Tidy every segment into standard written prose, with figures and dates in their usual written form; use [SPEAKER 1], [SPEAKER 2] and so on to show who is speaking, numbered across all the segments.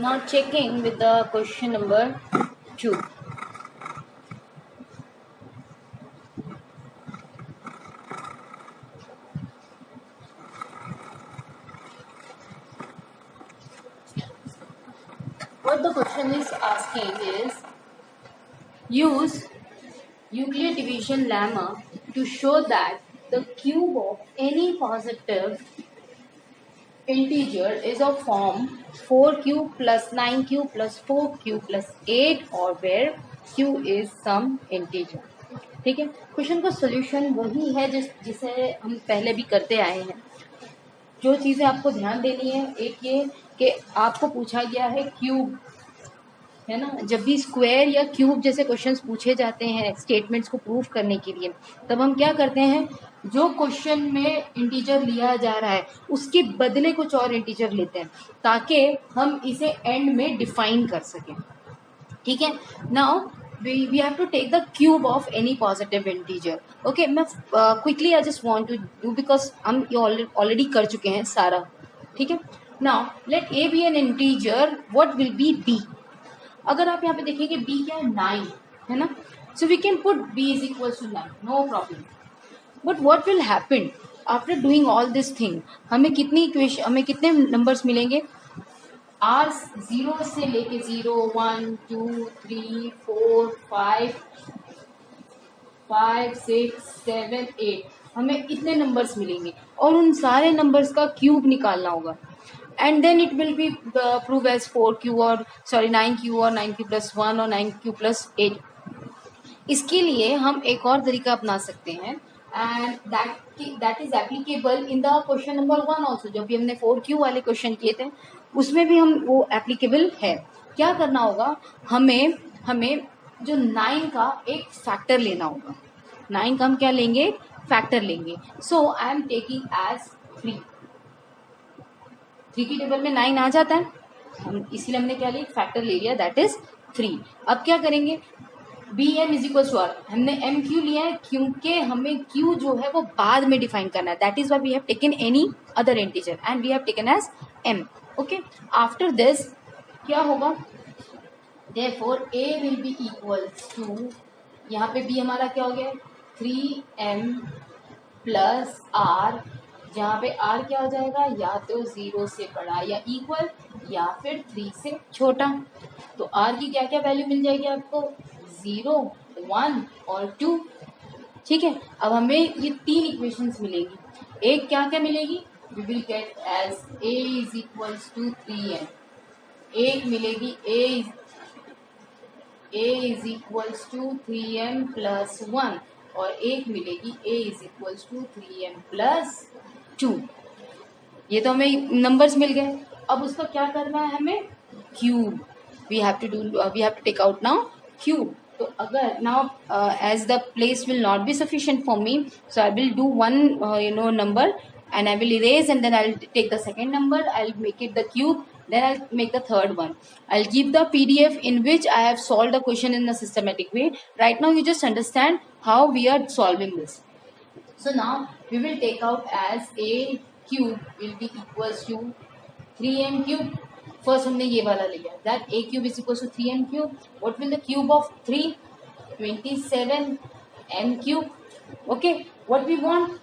[SPEAKER 1] Now checking with the question number 2. What the question is asking is, use Euclid division lemma to show that the cube of any positive integer is of form 4 cube plus 9 cube plus 4 cube plus 8 or where q is some integer. ठीक है, question का solution वही है जिसे हम पहले भी करते आए हैं. जो चीजें आपको ध्यान देनी है, एक ये कि आपको पूछा गया है क्यूब, है ना. जब भी स्क्वायर या क्यूब जैसे क्वेश्चंस पूछे जाते हैं स्टेटमेंट्स को प्रूव करने के लिए, तब हम क्या करते हैं, जो क्वेश्चन में इंटीजर लिया जा रहा है उसके बदले कुछ और इंटीजर लेते हैं ताकि हम इसे एंड में डिफाइन कर सकें. ठीक है. Now we have to take the cube of any positive integer. Okay, मैं quickly I just want to do because हम ये already कर चुके हैं सारा. ठीक है. Now let a be an integer. What will be b? अगर आप यहाँ पे देखेंगे b क्या है, 9 है ना. So we can put b is equal to 9, no problem. But what will happen after doing all this thing? हमें कितने नंबर्स मिलेंगे? आर 0 से लेके 0 1 2 3 4 5 6 7 8 हमें इतने नंबर्स मिलेंगे और उन सारे नंबर्स का क्यूब निकालना होगा. And then it will be prove as 4q और 9q और 9q प्लस 1 और 9q प्लस 8. इसके लिए हम एक और तरीका अपना सकते हैं and that is applicable in the question number 1 also. जब भी हमने 4q वाले क्वेश्चन किए थे उसमें भी हम वो एप्लीकेबल है. क्या करना होगा, हमें जो 9 का एक फैक्टर लेना होगा. 9 का हम क्या लेंगे, फैक्टर लेंगे. सो आई एम टेकिंग एज 3 की टेबल में 9 आ जाता है, हम इसीलिए हमने क्या लिया, फैक्टर ले लिया, दैट इज 3. अब क्या करेंगे, B M is equal to R. हमने एम क्यू लिया है क्योंकि हमें क्यू जो है वो बाद में डिफाइन करना है. That is why we have taken any other integer and we have taken as M. Okay, after this क्या होगा, therefore a will be equal to, यहाँ पे b हमारा क्या हो गया, 3m प्लस r, जहाँ पे r क्या हो जाएगा, या तो 0 से बड़ा या इक्वल या फिर 3 से छोटा. तो r की क्या क्या वैल्यू मिल जाएगी आपको, 0 1 और 2. ठीक है. अब हमें ये 3 इक्वेशंस मिलेगी. एक क्या क्या मिलेगी, we will get as a is equals to 3m. एक मिलेगी a is equals to 3m plus 1 और एक मिलेगी a is equals to 3m plus 2. ये तो हमें नंबर्स मिल गए. अब उसका क्या करना है हमें, cube. we have to take out now cube. तो अगर now as the place will not be sufficient for me, so I will do one number and I will erase and then I'll take the second number, I'll make it the cube, then I'll make the third one. I'll give the PDF in which I have solved the question in a systematic way. Right now you just understand how we are solving this. So now we will take out as a cube will be equals to 3m cube. First हमने ये वाला लिया, that a cube is equals to 3m cube. What will the cube of 3, 27m cube. Okay, what we want,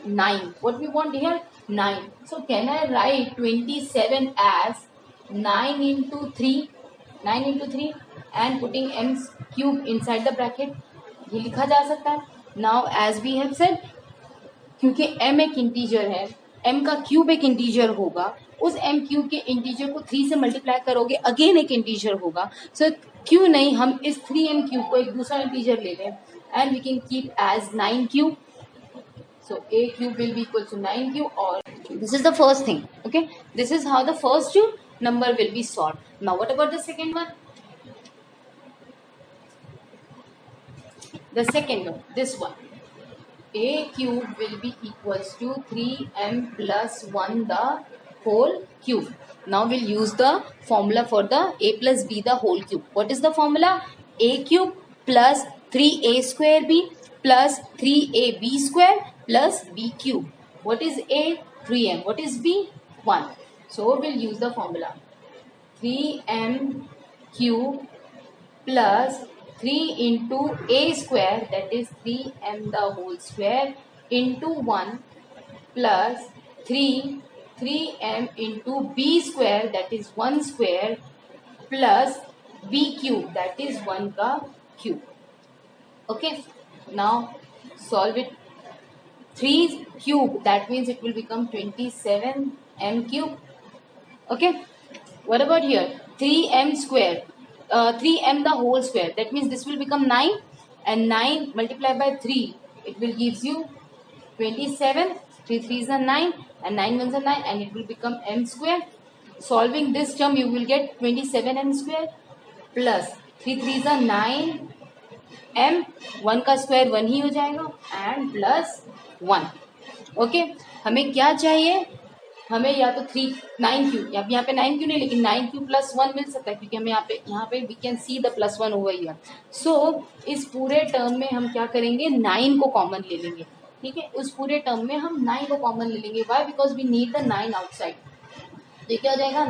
[SPEAKER 1] 9. What we want here, 9. So can I write 27 as 9 into 3 and putting m cube inside the bracket, ये लिखा जा सकता है. Now as we have said, क्योंकि m एक integer है, m का cube एक इंटीजर होगा, उस m क्यूब के इंटीजर को 3 से मल्टीप्लाई करोगे अगेन एक इंटीजर होगा. सो क्यों नहीं हम इस 3m क्यूब को एक दूसरा इंटीजर ले लें and we can keep as 9 cube. So a cube will be equal to 9 cube, or this is the first thing. Okay, this is how the first number will be solved. Now what about the second one? The second one, this one, a cube will be equals to 3m plus 1 the whole cube. Now we'll use the formula for the a plus b the whole cube. What is the formula? A cube plus 3a square b plus 3ab square plus b cube. What is a? 3m. What is b? 1. So we'll use the formula. 3m cube plus 3 into a square, that is 3m the whole square, into 1 plus 3m into b square, that is 1 square, plus b cube, that is 1 ka cube. Okay, now solve it. 3 cube, that means it will become 27m cube. Okay, what about here? 3m square, 3m the whole square, that means this will become 9, and 9 multiplied by 3, it will gives you 27. 3 3s are 9 and 9 1s are 9, and it will become m square. Solving this term you will get 27m square plus 3 3s are 9 m, 1 का square 1 ही हो जाएगा, and plus 1. Okay, हमें क्या चाहिए? हमें या तो 9 Q, यहाँ पे 9 क्यू नहीं, लेकिन 9 क्यू प्लस 1 मिल सकता है, क्योंकि हमें यहाँ पे we can see the plus 1 over here. So इस पूरे टर्म में हम क्या करेंगे? 9 को कॉमन ले लेंगे. ठीक है, उस पूरे टर्म में हम 9 को कॉमन ले लेंगे. Why? Because we need the 9 outside. तो क्या हो जाएगा?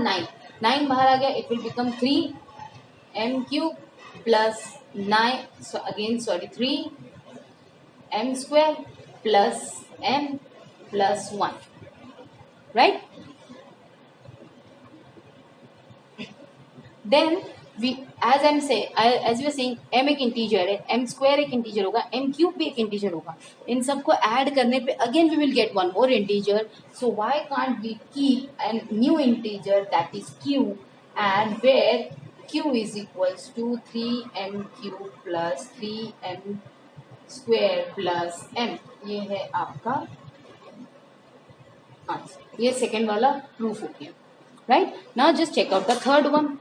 [SPEAKER 1] 9 बाहर आ गया, it will become 3m cube plus 3m square plus m plus 1, right? Then we, as we were saying, m एक इंटीजर है, m square एक इंटीजर होगा, m क्यूब भी एक इंटीजर होगा. इन सबको ऐड करने पे again we will get one more integer. So why can't we keep a new integer, that is q, and where q is equals to 3m cube plus 3m square plus m. ये है आपका answer. ये second वाला proof हो गया. Right, now just check out the third one.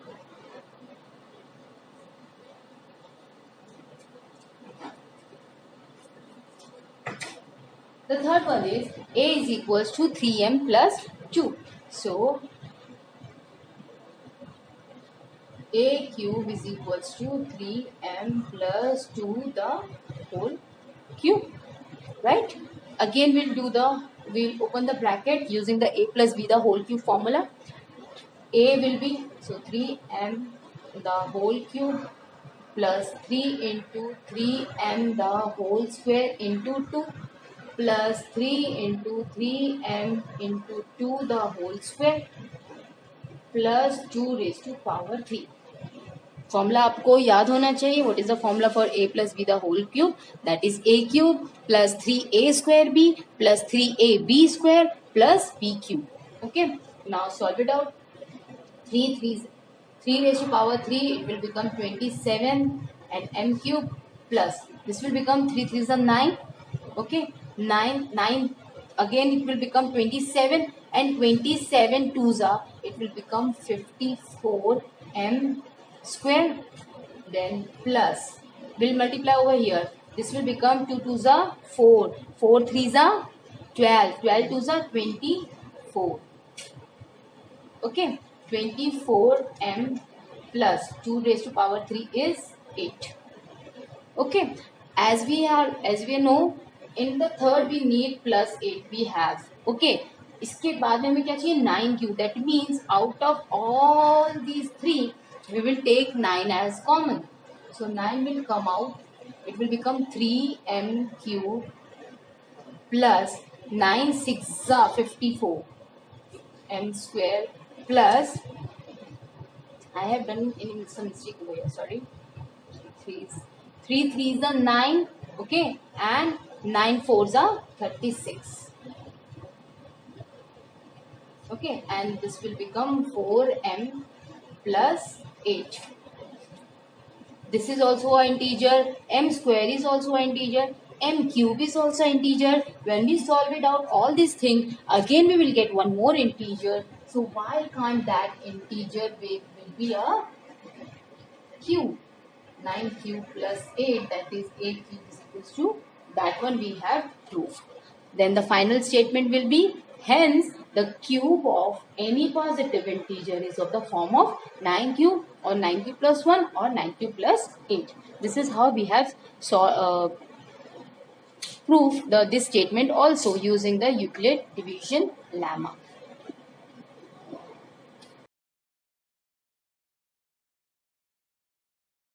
[SPEAKER 1] The third one is a is equals to 3m plus 2. So a cube is equals to 3m plus 2 the whole cube. Right? Again we'll open the bracket using the a plus b the whole cube formula. A will be, so 3m the whole cube plus 3 into 3m the whole square into 2 plus 3 into 3m into 2 the whole square plus 2 raised to power 3. Formula आपको याद होना चाहिए. What is the formula for a plus b the whole cube? That is a cube plus 3a square b plus 3ab square plus b cube. Okay, now solve it out. 3 raised to power 3, it will become 27 and m cube plus this will become 3 3s are 9. Okay, 9 again it will become 27 and 27 2s are, it will become 54m square. Then plus will multiply over here, this will become 2 2s are 4, 4 3s are 12, 12 2s are 24. Okay, 24m plus 2 raised to power 3 is 8. Okay, as we know, in the third we need plus 8 we have. Okay, इसके बाद में हमें क्या चाहिए? 9 cube. That means out of all these 3 we will take 9 as common. So 9 will come out, it will become 3m cube plus 9 6 are 54 m square plus, I have done some mistake over here, sorry. 3 3s are 9. Okay, and 9 4s are 36. Okay, and this will become 4m plus 8. This is also an integer. M square is also an integer. M cube is also an integer. When we solve it out, all these things, again we will get one more integer. So why can't that integer will be a cube? 9 cube plus 8, that is 8 cube is equals to, that one we have proved. Then the final statement will be, hence the cube of any positive integer is of the form of 9 cube or 9 cube plus 1 or 9 cube plus 8. This is how we have proved this statement also using the Euclid division lemma.